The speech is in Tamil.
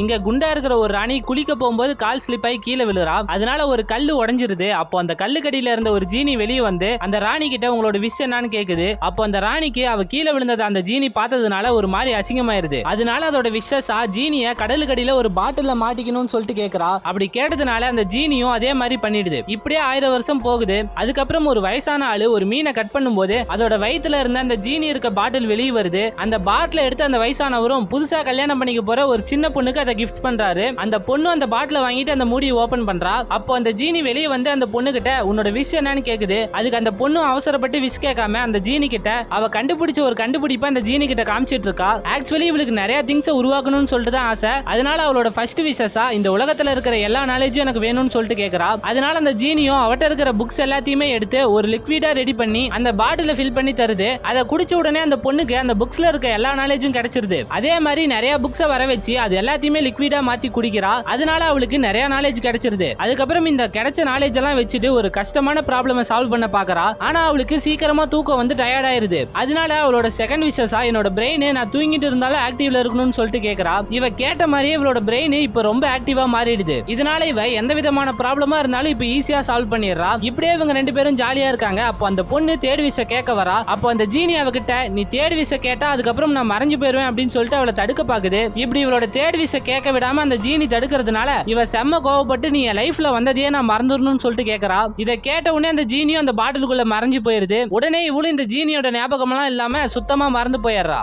இங்க குண்டா இருக்கிற ஒரு ராணி குளிக்க போகும்போது கால் ஸ்லிப் ஆகி கீழே விழுறா. அதனால ஒரு கல்லு உடைஞ்சிருது. அப்போ அந்த கல்லுக்கடியில இருந்த ஒரு ஜீனி வெளியே வந்து அந்த ராணி கிட்ட உங்களோட விஷ் என்னன்னு கேக்குது. அப்போ அந்த ராணிக்கு அவ கீழே விழுந்தது அந்த ஜீனி பார்த்ததுனால ஒரு மாதிரி அசிங்கமாயிருது. அதனால அதோட விஷஸா ஜீனிய கடலுக்கடியில ஒரு பாட்டில்ல மாட்டிக்கணும்னு சொல்லிட்டு கேக்குறா. அப்படி கேட்டதுனால அந்த ஜீனியும் அதே மாதிரி பண்ணிடுது. இப்படியே 1000 வருஷம் போகுது. அதுக்கப்புறம் ஒரு வயசான ஆளு ஒரு மீனை கட் பண்ணும்போது அதோட வயித்துல இருந்த அந்த ஜீனி இருக்க பாட்டில் வெளியே வருது. அந்த பாட்டில எடுத்து அந்த வயசானவரும் புதுசா கல்யாணம் பண்ணிக்க போற ஒரு சின்ன பொண்ணுக்கு அதை கிஃப்ட் பண்றாரு. அந்த பொண்ணு அந்த பாட்டில வாங்கிட்டு அந்த மூடியை ஓபன் பண்றா. அப்போ அந்த ஜீனி வெளியே வந்து அந்த பொண்ணு கிட்ட உன்னோட விஷ் என்னன்னு கேக்குது. அதுக்கு அந்த பொண்ணு அவசரப்பட்டு விஷ் கேட்காம அந்த ஜீனி கிட்ட அவ கண்டுபிடிச்ச ஒரு கண்டுபிடிப்பா அந்த ஜீனி கிட்ட காமிச்சிட்டு இருக்கா. ஆக்சுவலி இவளுக்கு நிறைய திங்ஸ் உருவாக்கணும்னு சொல்லிட்டு தான் ஆசை. அதனால அவளோட ஃபர்ஸ்ட் விஷஸா இந்த உலகத்துல இருக்கிற எல்லா நாலேஜும் எனக்கு வேணும்னு சொல்லிட்டு கேக்குறா. அதனால அந்த ஜீனியும் அவட்ட இருக்கிற புக்ஸ் எல்லாத்தையுமே எடுத்து ஒரு லிக்விடா ரெடி பண்ணி அந்த பாட்டில ஃபில் பண்ணி தருது. அதை குடிச்ச உடனே அந்த பொண்ணுக்கு அந்த புக்ஸ்ல இருக்க எல்லா நாலேஜும் கிடைச்சிருது. அதே மாதிரி நிறைய புக்ஸை வர வச்சு அது எல்லாத்தையுமே லிக்விடா மாத்தி குடிக்கிறா. அதனால அவளுக்கு நிறைய நாலேஜ் கிடைச்சிருது. அதுக்கப்புறம் இந்த கிடைச்ச நாலேஜ் எல்லாம் வச்சுட்டு ஒரு கஷ்டமான ப்ராப்ளமை சால்வ் பண்ண பாக்குறா. ஆனா அவளுக்கு சீக்கிரமா தூக்கம் வந்து டயர்ட் ஆயிருது. அதனால அவளோட செகண்ட் விஷஸா என்னோட பிரெயின் நான் தூங்கிட்டு இருந்தாலும் ஆக்டிவ்ல இருக்கணும்னு சொல்லிட்டு கேக்குறா. இவ கேட்ட மாதிரியே இவளோட பிரெயின் இப்ப ரொம்ப ஆக்டிவா மாறிடுது. இதனால இவ எந்த விதமான ப்ராப்ளமா இருந்தாலும் இப்ப ஈஸியா சால்வ் பண்ணிடுறா. இப்படியே இவங்க ரெண்டு பேரும் ஜாலியா இருக்காங்க. அப்போ அந்த பொண்ணு தேர்ட் விஷ கேட்க வரா. அப்போ அந்த ஜீனி அவகிட்ட நீ தேர்ட் விஷ கேட்டா அதுக்கப்புறம் நான் மறைஞ்சு போயிருவேன் அப்படின்னு சொல்லிட்டு அவளை தடுக்க பாக்குது. இப்படி இவளோட தேர்ட் விஷ கேட்க விடாம அந்த ஜீனி தடுக்கிறதுனால இவ செம்ம கோவப்பட்டு நீ என் லைஃப்ல வந்ததையே நான் மறந்துடணும்னு சொல்லிட்டு கேட்கறா. இதை கேட்ட உடனே அந்த ஜீனியும் அந்த பாட்டிலுக்குள்ள மறைஞ்சு போயிருது. உடனே இவளும் இந்த ஜீனியோட ஞாபகம் எல்லாம் இல்லாம சுத்தமா மறந்து போயிடுறா.